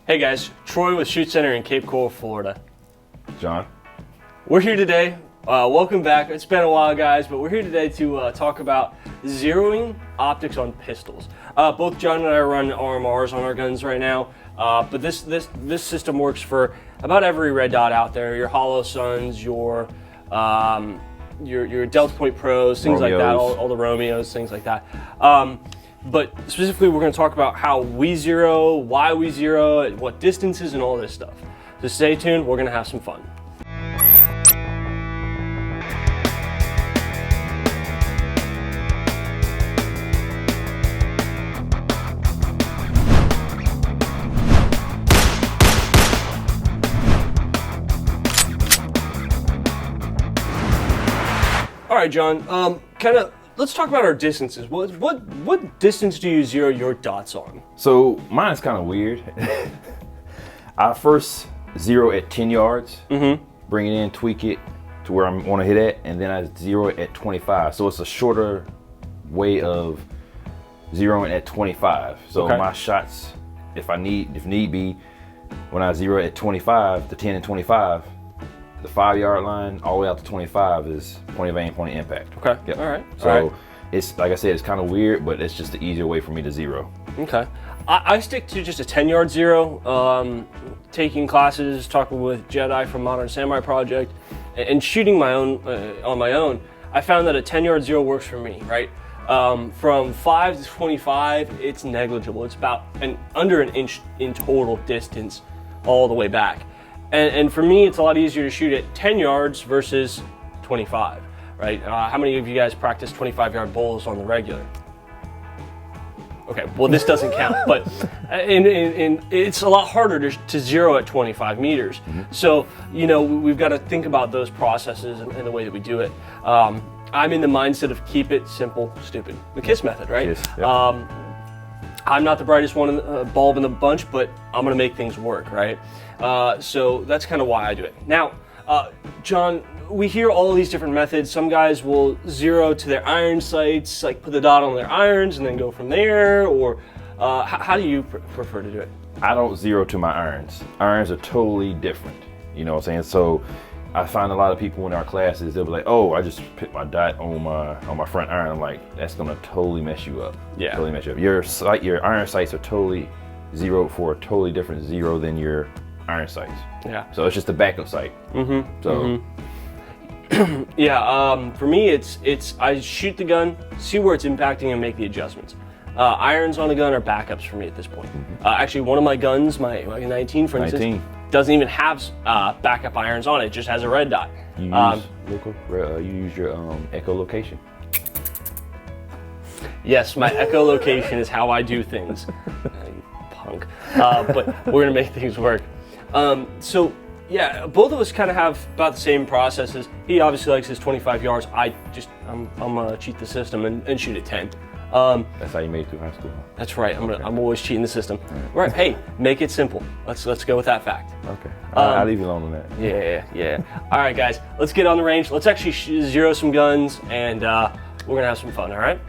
Hey guys, Troy with Shoot Center in Cape Coral, Florida. John. We're here today. Welcome back. It's been a while, guys, but we're here today to talk about zeroing optics on pistols. Both John and I run RMRs on our guns right now, but this system works for about every red dot out there. Your Hollow Suns, your Delta Point Pros, things like that. All the Romeos, things like that. But specifically, we're going to talk about how we zero, why we zero, at what distances, and all this stuff. So stay tuned. We're going to have some fun. All right, John. Let's talk about our distances. What distance do you zero your dots on? So mine is kind of weird. I first zero at 10 yards, bring it in, tweak it to where I want to hit at, and then I zero it at 25. So it's a shorter way of zeroing at 25. So my shots, if need be, when I zero at 25, the 10 and 25, the 5 yard line all the way out to 25 is point of aim, point of impact. Okay. Yep. All right. So it's, like I said, it's kind of weird, but it's just the easier way for me to zero. Okay. I stick to just a 10-yard zero. Taking classes, talking with Jedi from Modern Samurai Project, and shooting my own on my own. I found that a 10-yard zero works for me. Right. From 5 to 25, it's negligible. It's about under an inch in total distance all the way back. And for me, it's a lot easier to shoot at 10 yards versus 25, right? How many of you guys practice 25-yard bowls on the regular? Okay, well, this doesn't count, but it's a lot harder to zero at 25 meters. So, we've got to think about those processes and the way that we do it. I'm in the mindset of keep it simple, stupid. The KISS method, right? Yes, yep. I'm not the brightest bulb in the bunch, but I'm gonna make things work, right? So that's kind of why I do it. Now, John, we hear all these different methods. Some guys will zero to their iron sights, like put the dot on their irons and then go from there, or how do you prefer to do it? I don't zero to my irons. Irons are totally different, you know what I'm saying? So I find a lot of people in our classes, they'll be like, oh, I just put my dot on my front iron. I'm like, that's gonna totally mess you up. Yeah. Totally mess you up. Your iron sights are totally zeroed for a totally different zero than your iron sights. Yeah. So it's just a backup sight. Yeah, for me, it's I shoot the gun, see where it's impacting, and make the adjustments. Irons on a gun are backups for me at this point. Actually, one of my guns, my 19, for instance, doesn't even have backup irons on it. It just has a red dot. You use your echolocation. Yes, my echolocation is how I do things. You punk. But we're gonna make things work. So yeah, both of us kind of have about the same processes. He obviously likes his 25 yards. I'm gonna cheat the system and shoot at 10. That's how you made it through high school. That's right. I'm always cheating the system. Right. Hey, make it simple. Let's go with that fact. Okay. I'll leave you alone on that. Yeah. All right, guys. Let's get on the range. Let's actually zero some guns, and we're gonna have some fun. All right.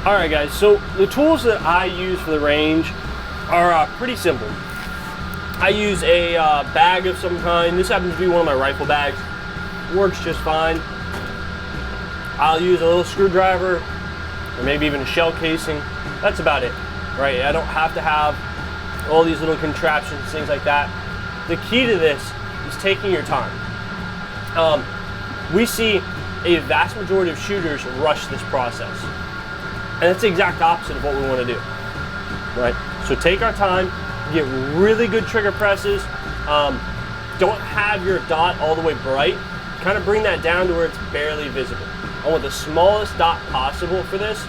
All right, guys. So the tools that I use for the range are pretty simple. I use a bag of some kind. This happens to be one of my rifle bags. Works just fine. I'll use a little screwdriver, or maybe even a shell casing. That's about it, right? I don't have to have all these little contraptions, things like that. The key to this is taking your time. We see a vast majority of shooters rush this process. And it's the exact opposite of what we want to do, right? So take our time, get really good trigger presses. Don't have your dot all the way bright. Kind of bring that down to where it's barely visible. I want the smallest dot possible for this,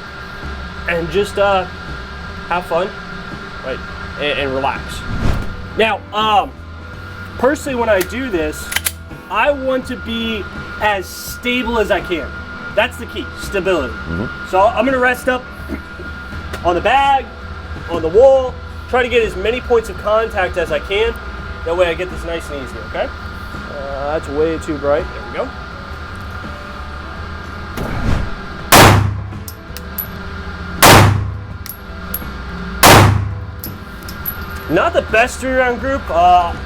and just have fun, right, and relax. Now, personally, when I do this, I want to be as stable as I can. That's the key, stability. So I'm gonna rest up on the bag, on the wall, try to get as many points of contact as I can. That way I get this nice and easy, okay? That's way too bright, there we go. Not the best 3-round group. I'm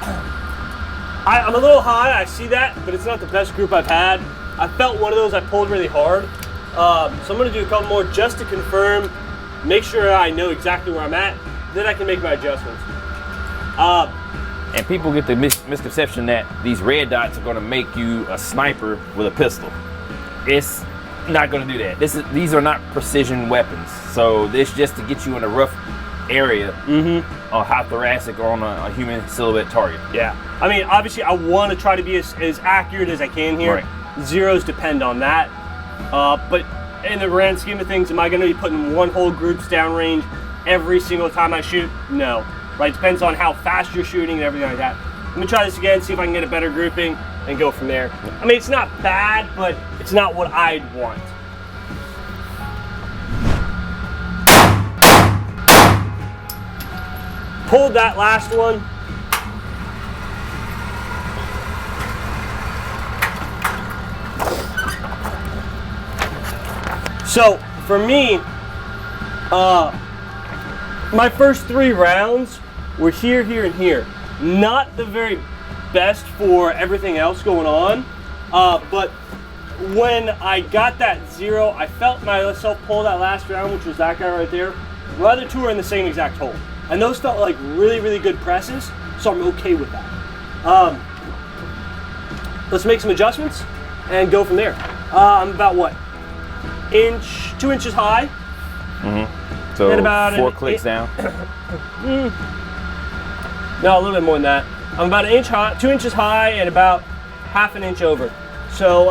a little high, I see that, but it's not the best group I've had. I felt one of those I pulled really hard. So I'm gonna do a couple more just to confirm, make sure I know exactly where I'm at, then I can make my adjustments. And people get the misconception that these red dots are gonna make you a sniper with a pistol. It's not gonna do that. These are not precision weapons. So this just to get you in a rough area on high thoracic or on a human silhouette target. Yeah, I mean, obviously I want to try to be as accurate as I can here. Right. Zeros depend on that. But in the grand scheme of things, am I going to be putting one whole group's downrange every single time I shoot? No. Right, depends on how fast you're shooting and everything like that. Let me try this again, see if I can get a better grouping and go from there. I mean, it's not bad, but it's not what I'd want. Pulled that last one. So for me, my first 3 rounds were here, here, and here. Not the very best for everything else going on, but when I got that 0, I felt myself pull that last round, which was that guy right there. My other 2 are in the same exact hole. And those felt like really, really good presses, so I'm okay with that. Let's make some adjustments and go from there. I'm about what? 2 inches high. So and about 4 clicks down. No, a little bit more than that. I'm about 1 inch high, 2 inches high, and about ½ an inch over. So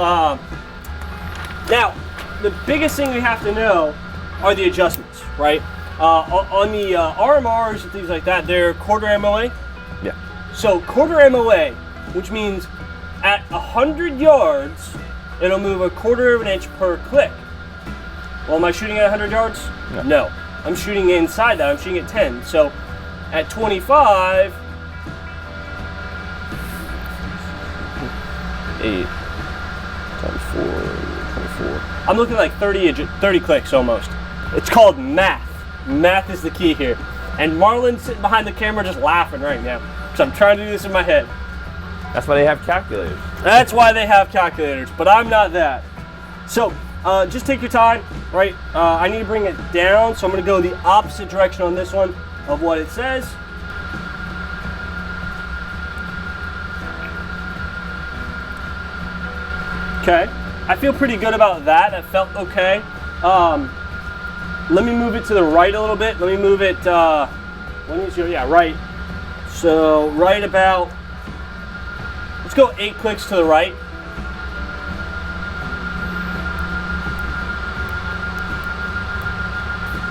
now, the biggest thing we have to know are the adjustments, right? On the RMRs and things like that, they're quarter MOA. Yeah. So quarter MOA, which means at 100 yards, it'll move 1/4 of an inch per click. Well, am I shooting at 100 yards? No. I'm shooting inside that. I'm shooting at 10. So at 25, 8 times 4, 24. I'm looking at like 30 clicks almost. It's called math. Math is the key here. And Marlon's sitting behind the camera just laughing right now because I'm trying to do this in my head. That's why they have calculators. That's why they have calculators, but I'm not that. So just take your time, right? I need to bring it down, so I'm going to go the opposite direction on this one of what it says. Okay, I feel pretty good about that. That felt okay. Let me move it to the right a little bit. Let me move it, right. So right about, let's go 8 clicks to the right.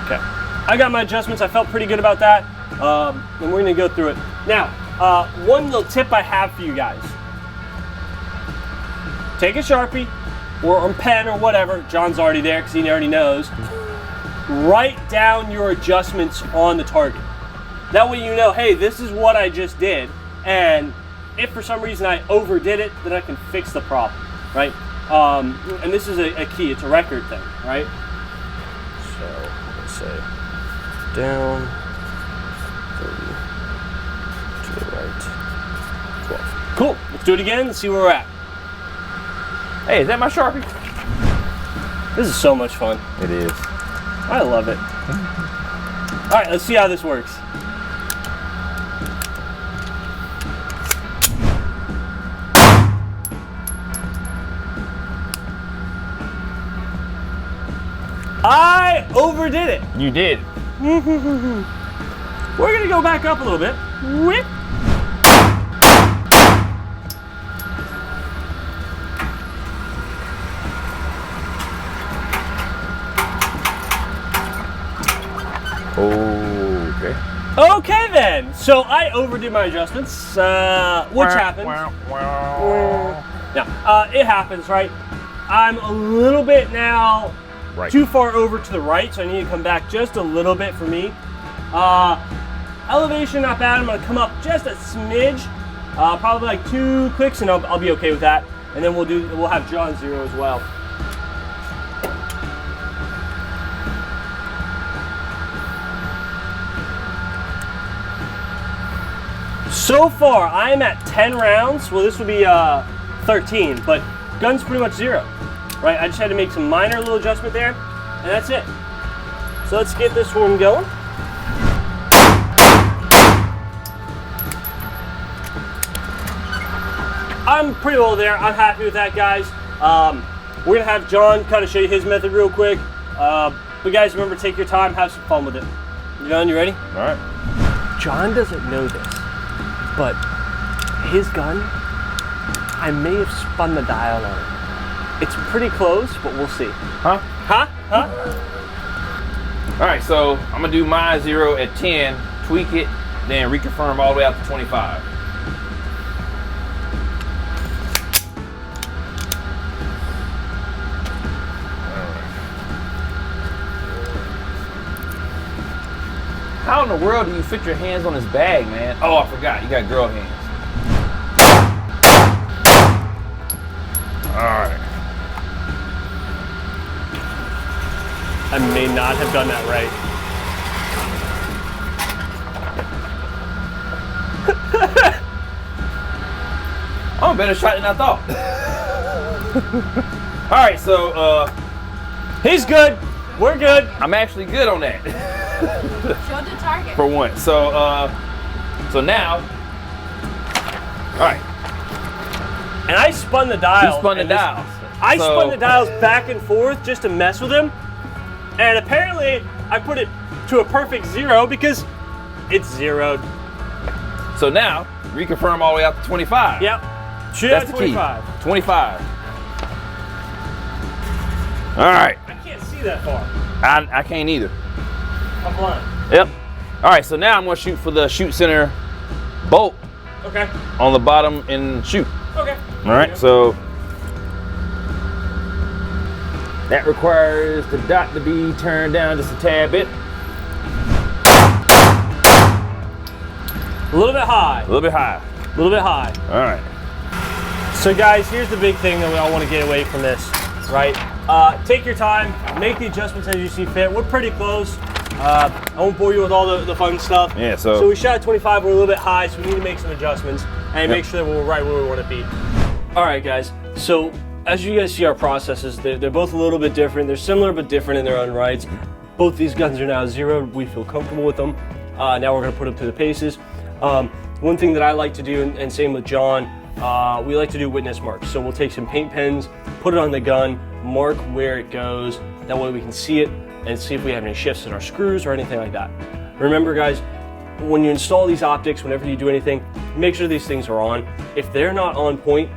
Okay, I got my adjustments. I felt pretty good about that. And we're gonna go through it. Now, one little tip I have for you guys. Take a Sharpie or a pen or whatever. John's already there because he already knows. Write down your adjustments on the target. That way you know, hey, this is what I just did. And if for some reason I overdid it, then I can fix the problem, right? And this is a key, it's a record thing, right? So let's say down, 30, to the right, 12. Cool, let's do it again and see where we're at. Hey, is that my Sharpie? This is so much fun. It is. I love it. All right, let's see how this works. I overdid it. You did. We're gonna go back up a little bit. Whip. Okay. Okay then. So I overdid my adjustments, which happens. Now, it happens, right? I'm a little bit now too far over to the right, so I need to come back just a little bit for me. Elevation not bad. I'm gonna come up just a smidge, probably like 2 clicks, and I'll be okay with that. And then we'll have John 0 as well. So far, I am at 10 rounds. Well, this would be 13, but gun's pretty much 0, right? I just had to make some minor little adjustment there, and that's it. So let's get this one going. I'm pretty well there. I'm happy with that, guys. We're gonna have John kind of show you his method real quick. But guys, remember, take your time, have some fun with it. John, you ready? All right. John doesn't know this, but his gun, I may have spun the dial on it. It's pretty close, but we'll see. Huh? Huh? All right, so I'm gonna do my 0 at 10, tweak it, then reconfirm all the way out to 25. How in the world do you fit your hands on this bag, man? Oh, I forgot, you got girl hands. All right. I may not have done that right. I'm a better shot than I thought. All right, so He's good. We're good. I'm actually good on that. Show the target. For one. So now, all right. And I spun the dial. He spun the dials. I spun the dials back and forth just to mess with him. And apparently I put it to a perfect 0 because it's zeroed. So now, reconfirm all the way out to 25. Yep. Shoot That's at the 25. key. 25. All right. I can't see that far. I can't either. I'm blind. Yep. All right, so now I'm gonna shoot for the shoot center bolt Okay. on the bottom and shoot. Okay. All right, so that requires the dot to be turned down just a tad bit. A little bit high. A little bit high. A little bit high. All right. So guys, here's the big thing that we all want to get away from this, right? Take your time, make the adjustments as you see fit. We're pretty close. I won't bore you with all the fun stuff. Yeah, so we shot at 25, we're a little bit high, so we need to make some adjustments and make sure that we're right where we want to be. All right, guys, so as you guys see our processes, they're both a little bit different. They're similar but different in their own rights. Both these guns are now zeroed. We feel comfortable with them. Now we're gonna put them through the paces. One thing that I like to do, and same with John, we like to do witness marks. So we'll take some paint pens, put it on the gun, mark where it goes. That way we can see it and see if we have any shifts in our screws or anything like that. Remember, guys, when you install these optics, whenever you do anything, make sure these things are on. If they're not on point,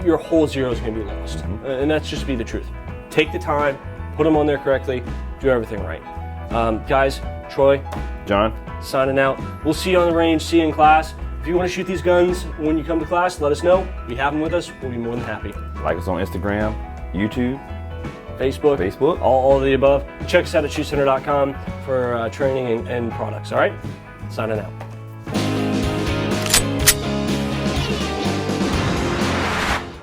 your whole zero is going to be lost. And that's just be the truth. Take the time, put them on there correctly, do everything right. Guys, Troy, John, signing out. We'll see you on the range, see you in class. If you want to shoot these guns when you come to class, let us know. We have them with us, we'll be more than happy. like us on Instagram, YouTube, Facebook, all of the above. Check us out at shootcenter.com for training and products, all right? Signing out.